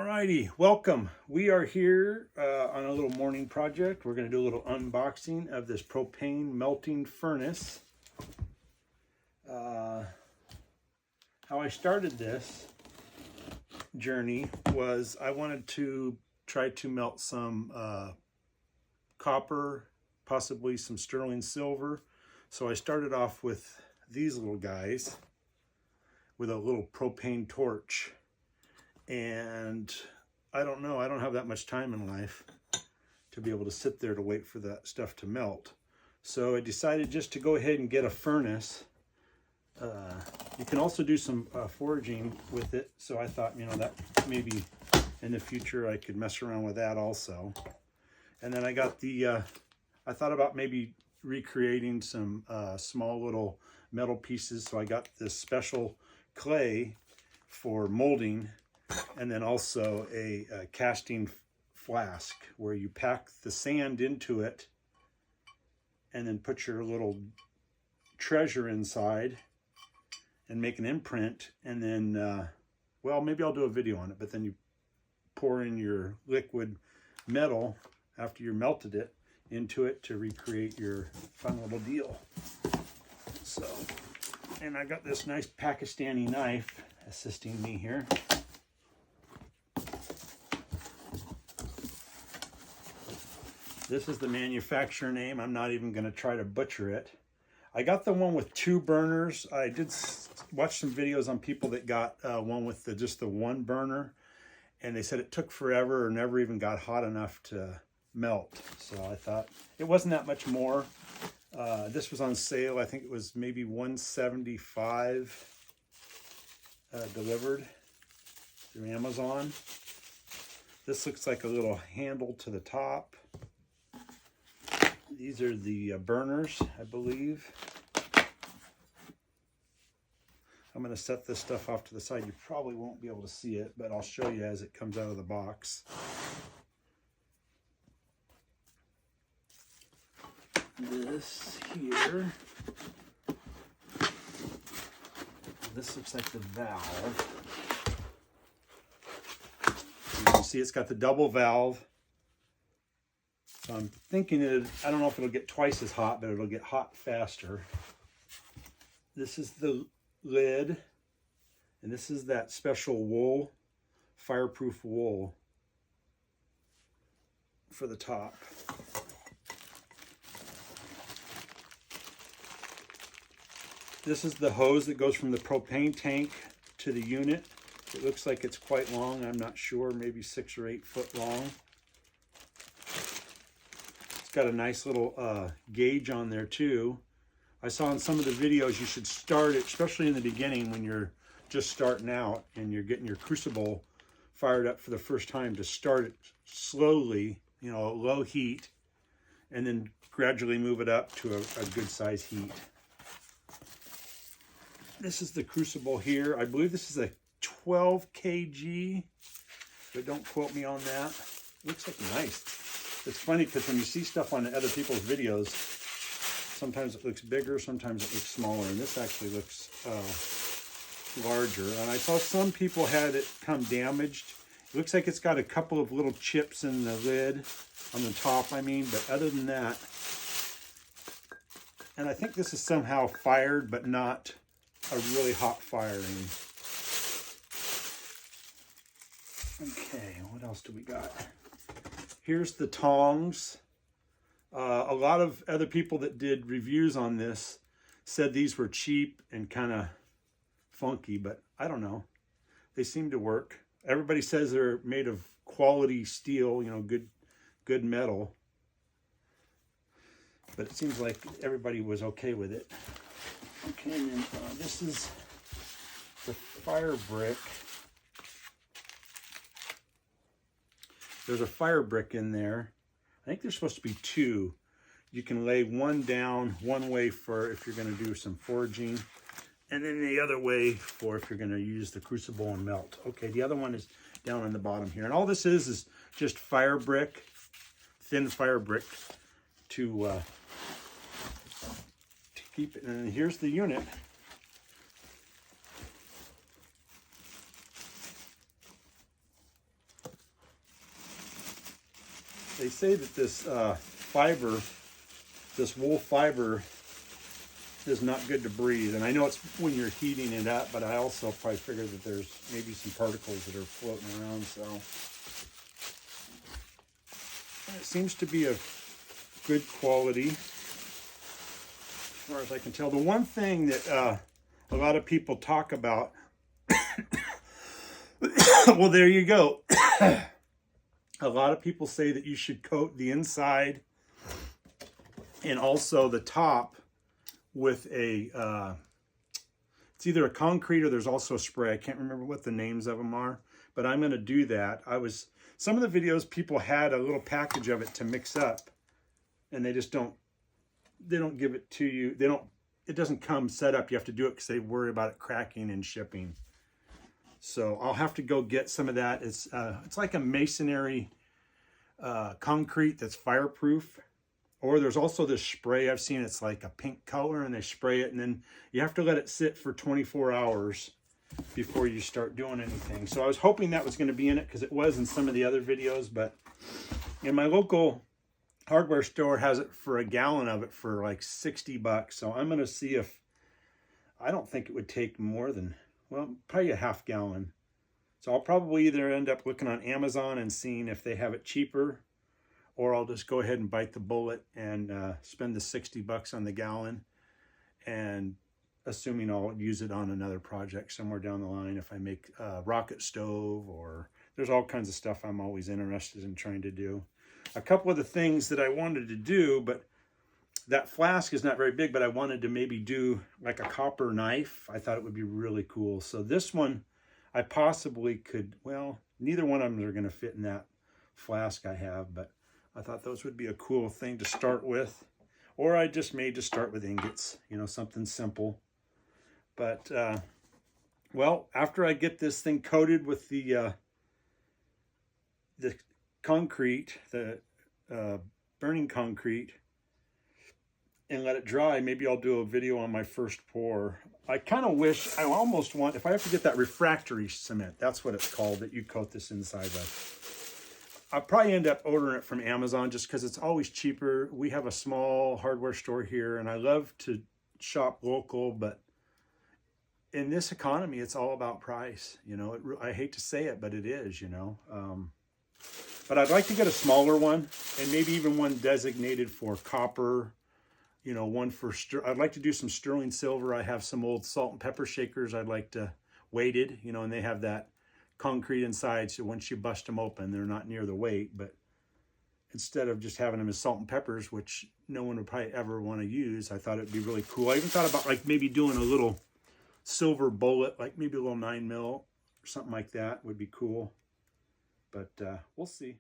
Alrighty, welcome. We are here on a little morning project. We're going to do a little unboxing of this propane melting furnace. How I started this journey was I wanted to try to melt some copper, possibly some sterling silver. So I started off with these little guys with a little propane torch. And I don't know, I don't have that much time in life to be able to sit there to wait for that stuff to melt. So I decided just to go ahead and get a furnace. You can also do some foraging with it. So I thought, you know, that maybe in the future I could mess around with that also. And then I got the, I thought about maybe recreating some small little metal pieces. So I got this special clay for molding. And then also a casting flask where you pack the sand into it and then put your little treasure inside and make an imprint. And then, well, maybe I'll do a video on it, but then you pour in your liquid metal after you melted it into it to recreate your fun little deal. So, and I got this nice Pakistani knife assisting me here. This is the manufacturer name. I'm not even going to try to butcher it. I got the one with 2 burners. I did watch some videos on people that got one with just the 1 burner, and they said it took forever or never even got hot enough to melt. So I thought it wasn't that much more. This was on sale. I think it was maybe $175 delivered through Amazon. This looks like a little handle to the top. These are the burners, I believe. I'm going to set this stuff off to the side. You probably won't be able to see it, but I'll show you as it comes out of the box. This here, this looks like the valve. You can see it's got the double valve. So I'm thinking I don't know if it'll get twice as hot, but it'll get hot faster. This is the lid, and this is that special wool, fireproof wool for the top. This is the hose that goes from the propane tank to the unit. It looks like it's quite long. I'm not sure, maybe 6 or 8 foot long. It's got a nice little gauge on there too. I saw in some of the videos you should start it, especially in the beginning when you're just starting out and you're getting your crucible fired up for the first time, to start it slowly, you know, low heat, and then gradually move it up to a good size heat. This is the crucible here. I believe this is a 12 kg, but don't quote me on that. Looks like nice. It's funny because when you see stuff on other people's videos, sometimes it looks bigger, sometimes it looks smaller, and this actually looks larger. And I saw some people had it come damaged. It looks like it's got a couple of little chips in the lid, on the top, I mean, but other than that, and I think this is somehow fired, but not a really hot firing. Okay, what else do we got? Here's the tongs. A lot of other people that did reviews on this said these were cheap and kind of funky, but I don't know. They seem to work. Everybody says they're made of quality steel, you know, good metal. But it seems like everybody was okay with it. Okay, and then this is the fire brick. There's a fire brick in there. I think there's supposed to be 2. You can lay one down one way for if you're going to do some foraging, and then the other way for if you're going to use the crucible and melt. Okay, the other one is down on the bottom here. And all this is just fire brick, thin fire brick to keep it. And here's the unit. They say that this fiber, this wool fiber, is not good to breathe. And I know it's when you're heating it up, but I also probably figure that there's maybe some particles that are floating around. So it seems to be a good quality, as far as I can tell. The one thing that a lot of people talk about, well, there you go. A lot of people say that you should coat the inside and also the top with a, it's either a concrete or there's also a spray. I can't remember what the names of them are, but I'm going to do that. Some of the videos people had a little package of it to mix up, and they just don't give it to you. It doesn't come set up. You have to do it because they worry about it cracking and shipping. So I'll have to go get some of that. It's like a masonry concrete that's fireproof. Or there's also this spray I've seen. It's like a pink color, and they spray it, and then you have to let it sit for 24 hours before you start doing anything. So I was hoping that was going to be in it because it was in some of the other videos, but in my local hardware store has it for a gallon of it for like 60 bucks. So I'm going to see if, I don't think it would take more than, well, probably a half gallon. So I'll probably either end up looking on Amazon and seeing if they have it cheaper, or I'll just go ahead and bite the bullet and spend the 60 bucks on the gallon, and assuming I'll use it on another project somewhere down the line if I make a rocket stove, or there's all kinds of stuff I'm always interested in trying to do. A couple of the things that I wanted to do, but that flask is not very big, but I wanted to maybe do like a copper knife. I thought it would be really cool. So this one I possibly could, well, neither one of them are going to fit in that flask I have, but I thought those would be a cool thing to start with. Or I just may just start with ingots, you know, something simple. But, well, after I get this thing coated with the concrete, the burning concrete, and let it dry, maybe I'll do a video on my first pour. I kind of wish, I almost want, if I have to get that refractory cement, that's what it's called, that you coat this inside with. I'll probably end up ordering it from Amazon just because it's always cheaper. We have a small hardware store here, and I love to shop local, but in this economy, it's all about price. You know, I hate to say it, but it is, you know. But I'd like to get a smaller one, and maybe even one designated for copper, you know, one for, I'd like to do some sterling silver. I have some old salt and pepper shakers I'd like to weighted, you know, and they have that concrete inside, so once you bust them open, they're not near the weight. But instead of just having them as salt and peppers, which no one would probably ever want to use, I thought it'd be really cool. I even thought about like maybe doing a little silver bullet, like maybe a little 9mm or something like that would be cool. But we'll see.